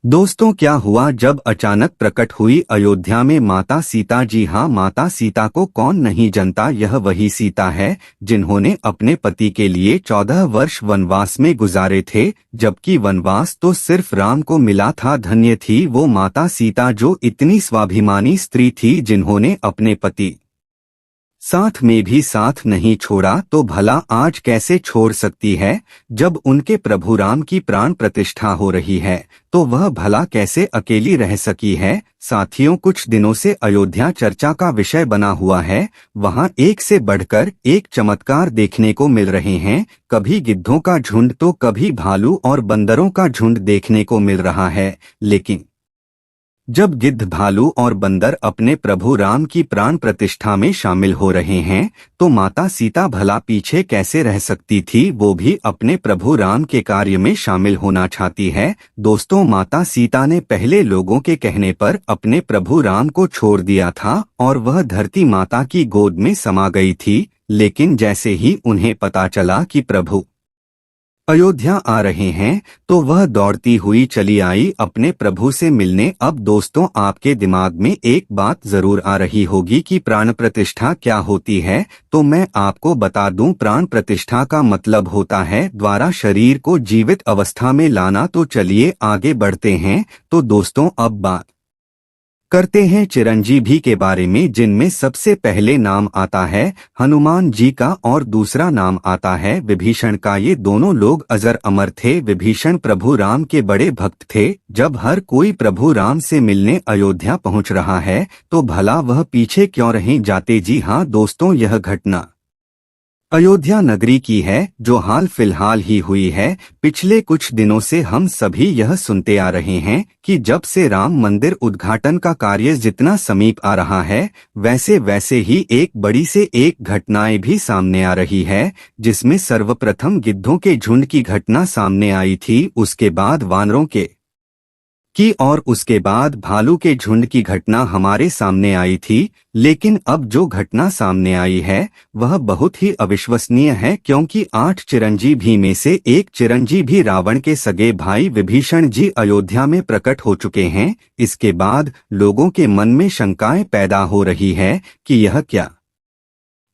दोस्तों, क्या हुआ जब अचानक प्रकट हुई अयोध्या में माता सीता। जी हाँ, माता सीता को कौन नहीं जानता। यह वही सीता है जिन्होंने अपने पति के लिए 14 वर्ष वनवास में गुजारे थे, जबकि वनवास तो सिर्फ राम को मिला था। धन्य थी वो माता सीता जो इतनी स्वाभिमानी स्त्री थी, जिन्होंने अपने पति साथ में भी साथ नहीं छोड़ा, तो भला आज कैसे छोड़ सकती है। जब उनके प्रभु राम की प्राण प्रतिष्ठा हो रही है, तो वह भला कैसे अकेली रह सकी है। साथियों, कुछ दिनों से अयोध्या चर्चा का विषय बना हुआ है। वहां एक से बढ़कर एक चमत्कार देखने को मिल रहे हैं। कभी गिद्धों का झुंड तो कभी भालू और बंदरों का झुंड देखने को मिल रहा है। लेकिन जब गिद्ध, भालू और बंदर अपने प्रभु राम की प्राण प्रतिष्ठा में शामिल हो रहे हैं, तो माता सीता भला पीछे कैसे रह सकती थी। वो भी अपने प्रभु राम के कार्य में शामिल होना चाहती है। दोस्तों, माता सीता ने पहले लोगों के कहने पर अपने प्रभु राम को छोड़ दिया था और वह धरती माता की गोद में समा गई थी। लेकिन जैसे ही उन्हें पता चला कि प्रभु अयोध्या आ रहे हैं, तो वह दौड़ती हुई चली आई अपने प्रभु से मिलने। अब दोस्तों, आपके दिमाग में एक बात जरूर आ रही होगी कि प्राण प्रतिष्ठा क्या होती है। तो मैं आपको बता दूं, प्राण प्रतिष्ठा का मतलब होता है द्वारा शरीर को जीवित अवस्था में लाना। तो चलिए आगे बढ़ते हैं। तो दोस्तों, अब बात करते हैं चिरंजीवी के बारे में, जिनमें सबसे पहले नाम आता है हनुमान जी का और दूसरा नाम आता है विभीषण का। ये दोनों लोग अजर अमर थे। विभीषण प्रभु राम के बड़े भक्त थे। जब हर कोई प्रभु राम से मिलने अयोध्या पहुंच रहा है, तो भला वह पीछे क्यों रह जाते। जी हाँ दोस्तों, यह घटना अयोध्या नगरी की है, जो हाल फिलहाल ही हुई है। पिछले कुछ दिनों से हम सभी यह सुनते आ रहे हैं कि जब से राम मंदिर उद्घाटन का कार्य जितना समीप आ रहा है, वैसे वैसे ही एक बड़ी से एक घटनाएं भी सामने आ रही है। जिसमें सर्वप्रथम गिद्धों के झुंड की घटना सामने आई थी, उसके बाद वानरों और उसके बाद भालू के झुंड की घटना हमारे सामने आई थी। लेकिन अब जो घटना सामने आई है, वह बहुत ही अविश्वसनीय है, क्योंकि 8 चिरंजीवी में से एक चिरंजीवी रावण के सगे भाई विभीषण जी अयोध्या में प्रकट हो चुके हैं। इसके बाद लोगों के मन में शंकाएं पैदा हो रही है कि यह क्या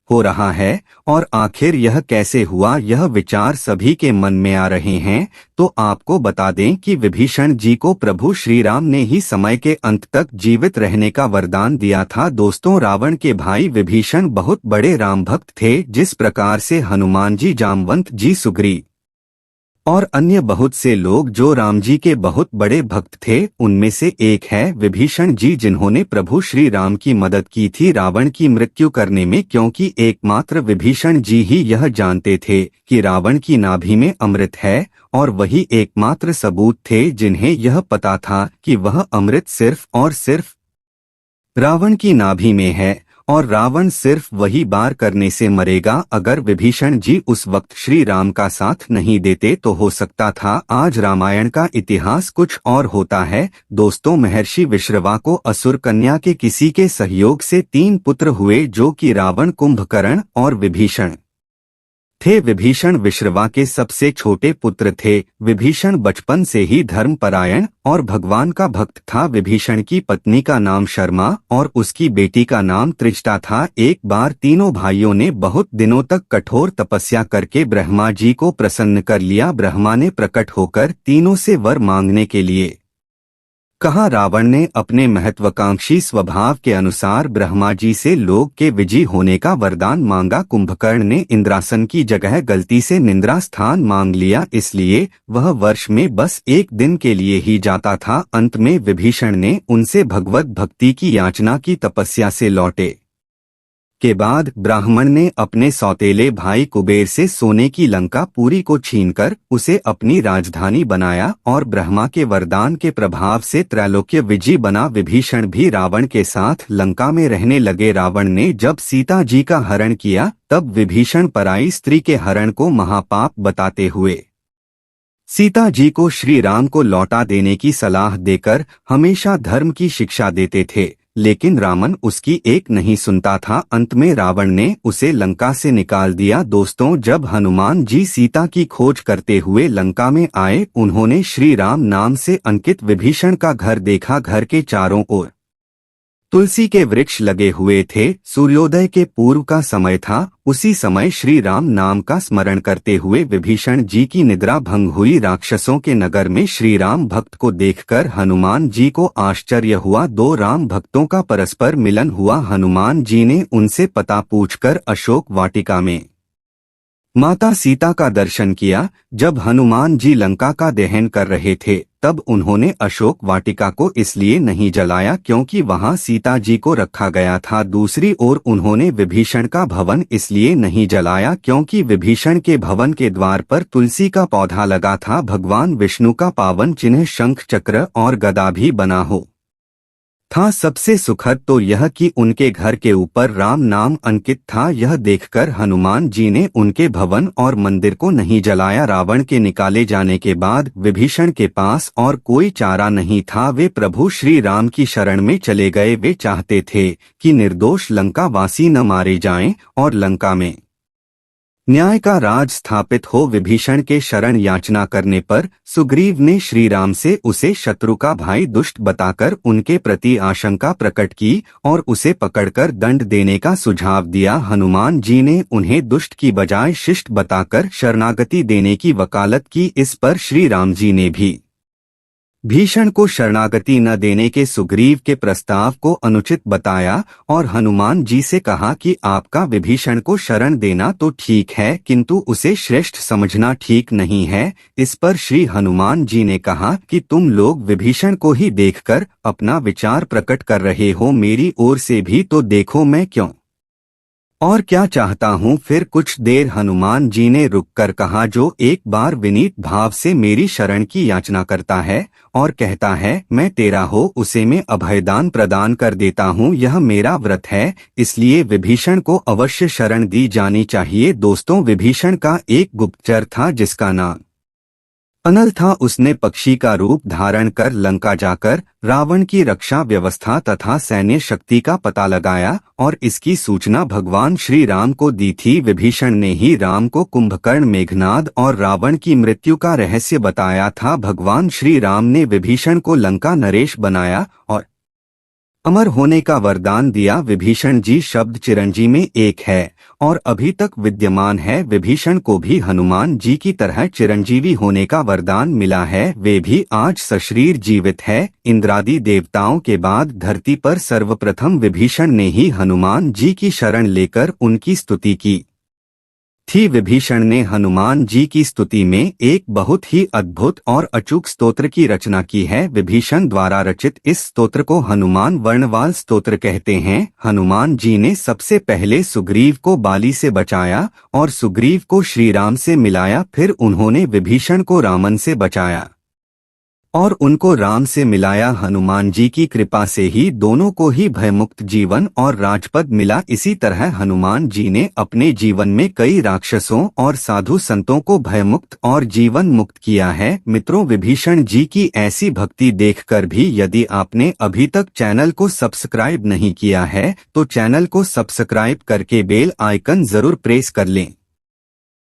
हो रहा है और आखिर यह कैसे हुआ। यह विचार सभी के मन में आ रहे हैं। तो आपको बता दें कि विभीषण जी को प्रभु श्री राम ने ही समय के अंत तक जीवित रहने का वरदान दिया था। दोस्तों, रावण के भाई विभीषण बहुत बड़े राम भक्त थे। जिस प्रकार से हनुमान जी, जामवंत जी, सुग्रीव और अन्य बहुत से लोग जो राम जी के बहुत बड़े भक्त थे, उनमें से एक है विभीषण जी, जिन्होंने प्रभु श्री राम की मदद की थी रावण की मृत्यु करने में। क्योंकि एकमात्र विभीषण जी ही यह जानते थे कि रावण की नाभि में अमृत है, और वही एकमात्र सबूत थे जिन्हें यह पता था कि वह अमृत सिर्फ और सिर्फ रावण की नाभि में है, और रावण सिर्फ वही बार करने से मरेगा। अगर विभीषण जी उस वक्त श्री राम का साथ नहीं देते, तो हो सकता था आज रामायण का इतिहास कुछ और होता है। दोस्तों, महर्षि विश्रवा को असुर कन्या के किसी के सहयोग से 3 पुत्र हुए, जो कि रावण, कुंभकर्ण और विभीषण थे। विभीषण विश्रवा के सबसे छोटे पुत्र थे। विभीषण बचपन से ही धर्मपरायण और भगवान का भक्त था। विभीषण की पत्नी का नाम शर्मा और उसकी बेटी का नाम त्रिष्टा था। एक बार तीनों भाइयों ने बहुत दिनों तक कठोर तपस्या करके ब्रह्मा जी को प्रसन्न कर लिया। ब्रह्मा ने प्रकट होकर तीनों से वर मांगने के लिए कहा। रावण ने अपने महत्वाकांक्षी स्वभाव के अनुसार ब्रह्मा जी से लोक के विजयी होने का वरदान मांगा। कुंभकर्ण ने इंद्रासन की जगह गलती से निंद्रा स्थान मांग लिया, इसलिए वह वर्ष में बस 1 दिन के लिए ही जाता था। अंत में विभीषण ने उनसे भगवत भक्ति की याचना की। तपस्या से लौटे के बाद ब्राह्मण ने अपने सौतेले भाई कुबेर से सोने की लंका पुरी को छीनकर उसे अपनी राजधानी बनाया, और ब्रह्मा के वरदान के प्रभाव से त्रैलोक्य विजयी बना। विभीषण भी रावण के साथ लंका में रहने लगे। रावण ने जब सीता जी का हरण किया, तब विभीषण पराई स्त्री के हरण को महापाप बताते हुए सीता जी को श्री राम को लौटा देने की सलाह देकर हमेशा धर्म की शिक्षा देते थे। लेकिन रावण उसकी एक नहीं सुनता था। अंत में रावण ने उसे लंका से निकाल दिया। दोस्तों, जब हनुमान जी सीता की खोज करते हुए लंका में आए, उन्होंने श्री राम नाम से अंकित विभीषण का घर देखा। घर के चारों ओर तुलसी के वृक्ष लगे हुए थे। सूर्योदय के पूर्व का समय था। उसी समय श्री राम नाम का स्मरण करते हुए विभीषण जी की निद्रा भंग हुई। राक्षसों के नगर में श्री राम भक्त को देखकर हनुमान जी को आश्चर्य हुआ। दो राम भक्तों का परस्पर मिलन हुआ। हनुमान जी ने उनसे पता पूछकर अशोक वाटिका में माता सीता का दर्शन किया। जब हनुमान जी लंका का दहन कर रहे थे, तब उन्होंने अशोक वाटिका को इसलिए नहीं जलाया क्योंकि वहां सीता जी को रखा गया था। दूसरी ओर उन्होंने विभीषण का भवन इसलिए नहीं जलाया क्योंकि विभीषण के भवन के द्वार पर तुलसी का पौधा लगा था। भगवान विष्णु का पावन चिन्ह शंख चक्र और गदा भी बना हो था। सबसे सुखद तो यह कि उनके घर के ऊपर राम नाम अंकित था। यह देखकर हनुमान जी ने उनके भवन और मंदिर को नहीं जलाया। रावण के निकाले जाने के बाद विभीषण के पास और कोई चारा नहीं था। वे प्रभु श्री राम की शरण में चले गए। वे चाहते थे कि निर्दोष लंका वासी न मारे जाएं और लंका में न्याय का राज स्थापित हो। विभीषण के शरण याचना करने पर सुग्रीव ने श्री राम से उसे शत्रु का भाई दुष्ट बताकर उनके प्रति आशंका प्रकट की और उसे पकड़कर दंड देने का सुझाव दिया। हनुमान जी ने उन्हें दुष्ट की बजाय शिष्ट बताकर शरणागति देने की वकालत की। इस पर श्री राम जी ने भी भीषण को शरणागति न देने के सुग्रीव के प्रस्ताव को अनुचित बताया और हनुमान जी से कहा कि आपका विभीषण को शरण देना तो ठीक है, किंतु उसे श्रेष्ठ समझना ठीक नहीं है। इस पर श्री हनुमान जी ने कहा कि तुम लोग विभीषण को ही देखकर अपना विचार प्रकट कर रहे हो, मेरी ओर से भी तो देखो मैं क्यों और क्या चाहता हूँ। फिर कुछ देर हनुमान जी ने रुककर कहा, जो एक बार विनीत भाव से मेरी शरण की याचना करता है और कहता है मैं तेरा हो, उसे मैं अभयदान प्रदान कर देता हूँ। यह मेरा व्रत है, इसलिए विभीषण को अवश्य शरण दी जानी चाहिए। दोस्तों, विभीषण का एक गुप्तचर था जिसका नाम अनल था। उसने पक्षी का रूप धारण कर लंका जाकर रावण की रक्षा व्यवस्था तथा सैन्य शक्ति का पता लगाया और इसकी सूचना भगवान श्री राम को दी थी। विभीषण ने ही राम को कुंभकर्ण, मेघनाद और रावण की मृत्यु का रहस्य बताया था। भगवान श्री राम ने विभीषण को लंका नरेश बनाया और अमर होने का वरदान दिया। विभीषण जी शब्द चिरंजीवी में एक है और अभी तक विद्यमान है। विभीषण को भी हनुमान जी की तरह चिरंजीवी होने का वरदान मिला है। वे भी आज सशरीर जीवित है। इंद्रादि देवताओं के बाद धरती पर सर्वप्रथम विभीषण ने ही हनुमान जी की शरण लेकर उनकी स्तुति की थी। विभीषण ने हनुमान जी की स्तुति में एक बहुत ही अद्भुत और अचूक स्तोत्र की रचना की है। विभीषण द्वारा रचित इस स्तोत्र को हनुमान वर्णवाल स्तोत्र कहते हैं। हनुमान जी ने सबसे पहले सुग्रीव को बाली से बचाया और सुग्रीव को श्री राम से मिलाया। फिर उन्होंने विभीषण को रावण से बचाया और उनको राम से मिलाया। हनुमान जी की कृपा से ही दोनों को ही भयमुक्त जीवन और राजपद मिला। इसी तरह हनुमान जी ने अपने जीवन में कई राक्षसों और साधु संतों को भयमुक्त और जीवन मुक्त किया है। मित्रों, विभीषण जी की ऐसी भक्ति देखकर भी यदि आपने अभी तक चैनल को सब्सक्राइब नहीं किया है तो चैनल को सब्सक्राइब करके बेल आइकन जरूर प्रेस कर लें।